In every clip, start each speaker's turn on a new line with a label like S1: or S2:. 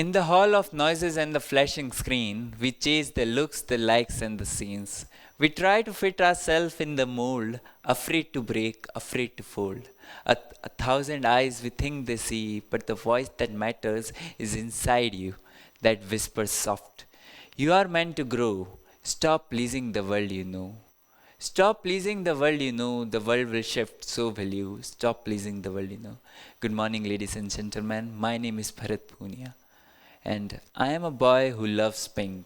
S1: In the hall of noises and the flashing screen, we chase the looks, the likes, and the scenes. We try to fit ourselves in the mold, afraid to break, afraid to fold. A thousand eyes we think they see, but the voice that matters is inside you, that whispers soft. You are meant to grow. Stop pleasing the world you know. Stop pleasing the world you know, the world will shift, so will you. Stop pleasing the world you know. Good morning, ladies and gentlemen. My name is Bharat Punia. And I am a boy who loves pink.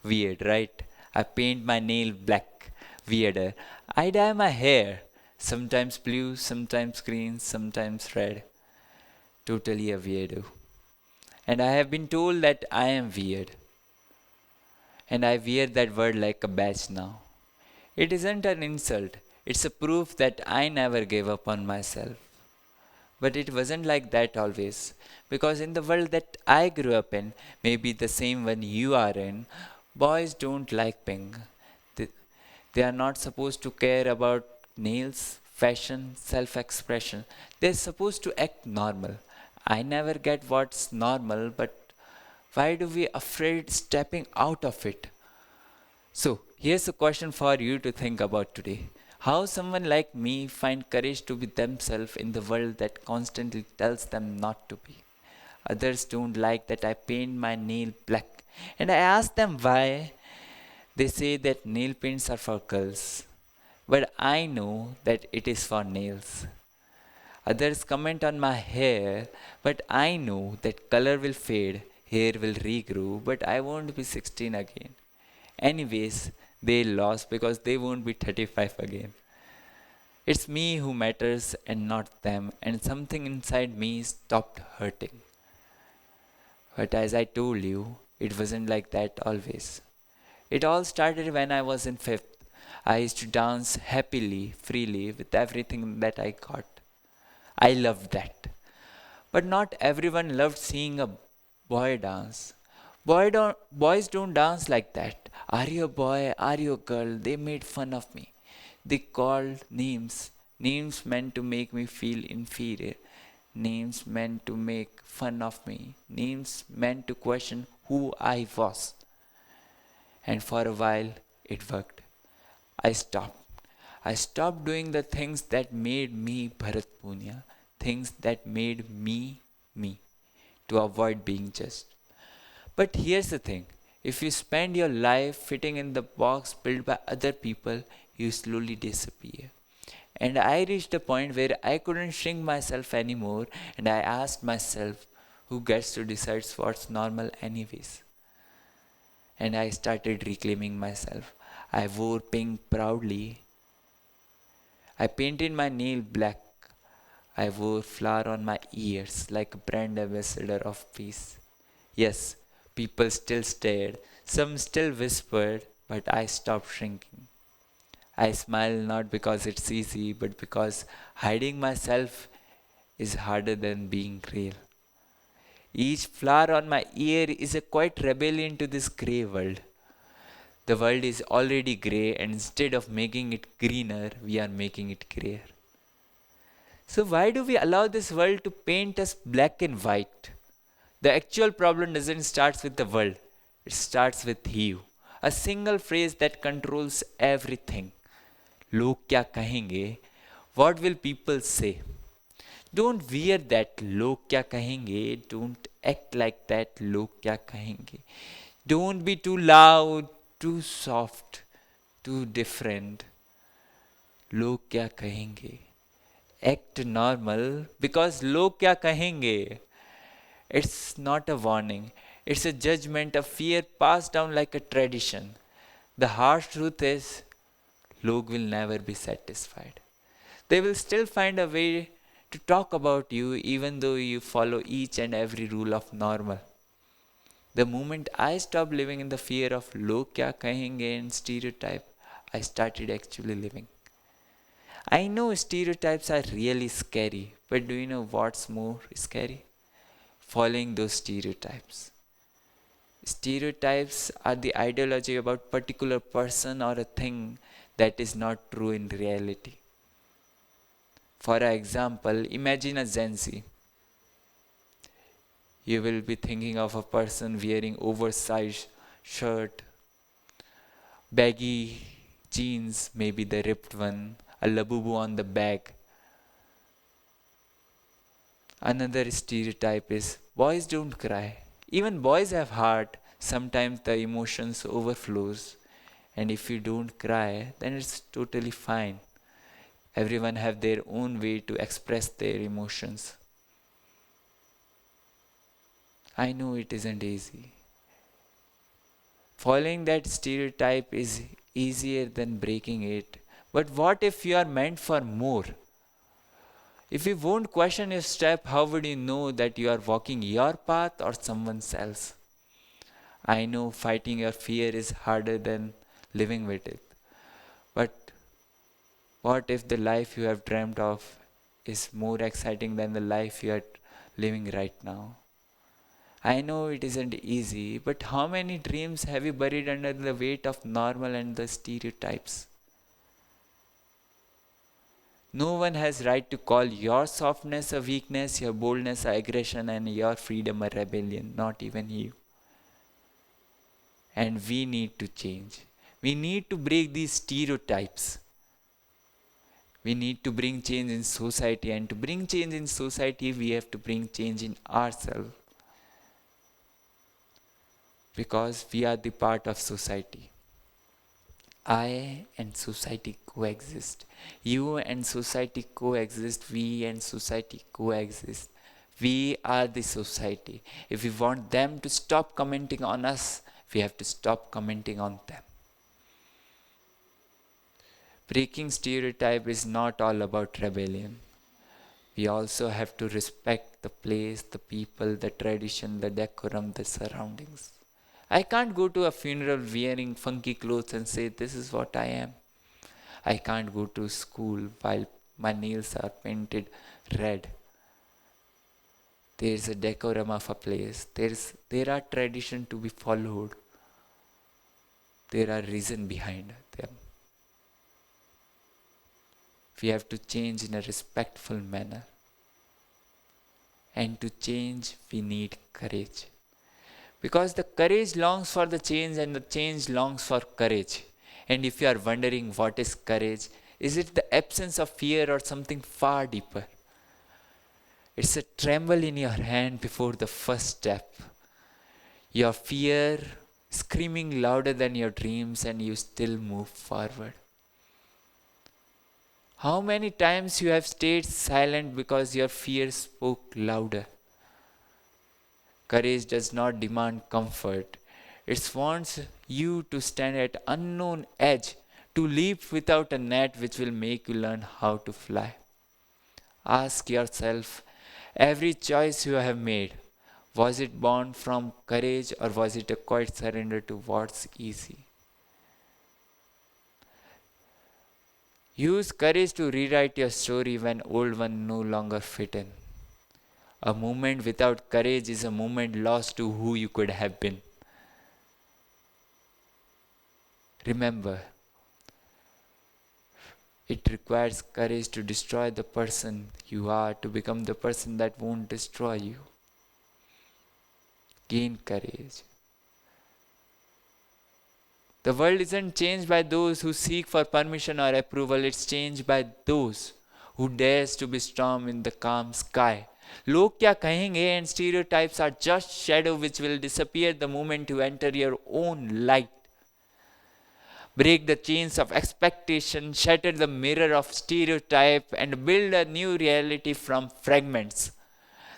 S1: Weird, right? I paint my nail black. Weirder. I dye my hair. Sometimes blue, sometimes green, sometimes red. Totally a weirdo. And I have been told that I am weird. And I wear that word like a badge now. It isn't an insult, it's a proof that I never gave up on myself. But it wasn't like that always. Because in the world that I grew up in, maybe the same one you are in, boys don't like pink. They, they are not supposed to care about nails, fashion, self expression. They're supposed to act normal. I never get what's normal, but why do we afraid stepping out of it? So, here's a question for you to think about today. How someone like me find courage to be themselves in the world that constantly tells them not to be. Others don't like that I paint my nail black. And I ask them why. They say that nail paints are for girls. But I know that it is for nails. Others comment on my hair, but I know that color will fade, hair will regrow, but I won't be 16 again. Anyways, they lost because they won't be 35 again. It's me who matters and not them, and something inside me stopped hurting. But as I told you, it wasn't like that always. It all started when I was in fifth. I used to dance happily, freely, with everything that I got. I loved that. But not everyone loved seeing a boy dance. Boys don't dance like that. Are you a boy? Are you a girl? They made fun of me. They called names. Names meant to make me feel inferior. Names meant to make fun of me. Names meant to question who I was. And for a while, it worked. I stopped. I stopped doing the things that made me Bharat Punia, things that made me me, to avoid being judged. But here's the thing, if you spend your life fitting in the box built by other people, you slowly disappear. And I reached a point where I couldn't shrink myself anymore, and I asked myself, who gets to decide what's normal, anyways? And I started reclaiming myself. I wore pink proudly. I painted my nail black. I wore flower on my ears like a brand ambassador of peace. Yes, people still stared, some still whispered, but I stopped shrinking. I smile not because it's easy, but because hiding myself is harder than being real. Each flower on my ear is a quiet rebellion to this grey world. The world is already grey, and instead of making it greener, we are making it grayer. So, why do we allow this world to paint us black and white? The actual problem doesn't start with the world, it starts with you. A single phrase that controls everything. लोग क्या कहेंगे? What will people say? Don't wear that लोग क्या कहेंगे? Don't act like that लोग क्या कहेंगे? Don't be too loud, too soft, too different. लोग क्या कहेंगे? Act normal because लोग क्या कहेंगे? It's not a warning, it's a judgment, a fear passed down like a tradition. The harsh truth is, Log will never be satisfied. They will still find a way to talk about you even though you follow each and every rule of normal. The moment I stopped living in the fear of log kya kahenge and stereotype, I started actually living. I know stereotypes are really scary, but do you know what's more scary? Following those stereotypes. Stereotypes are the ideology about particular person or a thing that is not true in reality. For example, imagine a Gen Z. You will be thinking of a person wearing oversized shirt, baggy jeans, maybe the ripped one, a labubu on the back. Another stereotype is boys don't cry. Even boys have heart. Sometimes the emotions overflows. And if you don't cry, then it's totally fine. Everyone have their own way to express their emotions. I know it isn't easy. Following that stereotype is easier than breaking it. But what if you are meant for more? If you won't question your step, how would you know that you are walking your path or someone else? I know fighting your fear is harder than living with it. But what if the life you have dreamt of is more exciting than the life you are living right now? I know it isn't easy, but how many dreams have you buried under the weight of normal and the stereotypes? No one has right to call your softness a weakness, your boldness a aggression, and your freedom a rebellion, not even you. And we need to change. We need to break these stereotypes. We need to bring change in society, and to bring change in society, we have to bring change in ourselves. Because we are the part of society. I and society coexist. You and society coexist. We and society coexist. We are the society. If we want them to stop commenting on us, we have to stop commenting on them. Breaking stereotype is not all about rebellion. We also have to respect the place, the people, the tradition, the decorum, the surroundings. I can't go to a funeral wearing funky clothes and say, this is what I am. I can't go to school while my nails are painted red. There's a decorum of a place. There are traditions to be followed. There are reasons behind them. We have to change in a respectful manner. And to change, we need courage. Because the courage longs for the change and the change longs for courage. And if you are wondering what is courage, is it the absence of fear or something far deeper? It's a tremble in your hand before the first step. Your fear screaming louder than your dreams and you still move forward. How many times you have stayed silent because your fear spoke louder? Courage does not demand comfort. It wants you to stand at unknown edge, to leap without a net which will make you learn how to fly. Ask yourself, every choice you have made, was it born from courage or was it a quiet surrender to what's easy? Use courage to rewrite your story when old one no longer fit in. A moment without courage is a moment lost to who you could have been. Remember, it requires courage to destroy the person you are, to become the person that won't destroy you. Gain courage. The world isn't changed by those who seek for permission or approval, it's changed by those who dares to be storm in the calm sky. लोग क्या कहेंगे and stereotypes are just shadow which will disappear the moment you enter your own light. Break the chains of expectation, shatter the mirror of stereotype and build a new reality from fragments.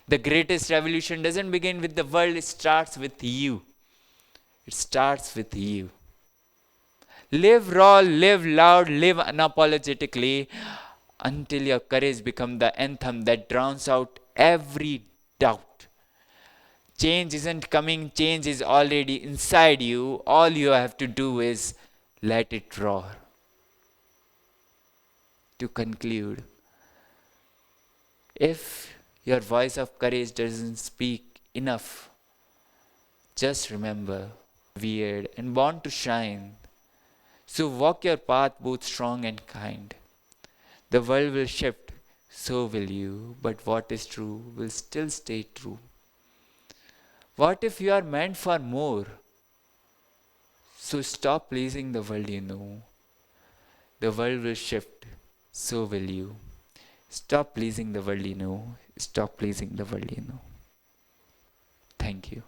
S1: The greatest revolution doesn't begin with the world, it starts with you. It starts with you. Live raw, live loud, live unapologetically until your courage becomes the anthem that drowns out every doubt. Change isn't coming, change is already inside you. All you have to do is let it roar. To conclude, if your voice of courage doesn't speak enough, just remember, weird and born to shine. So walk your path both strong and kind. The world will shift, so will you, but what is true will still stay true. What if you are meant for more? So stop pleasing the world you know. The world will shift, so will you. Stop pleasing the world you know. Stop pleasing the world you know. Thank you.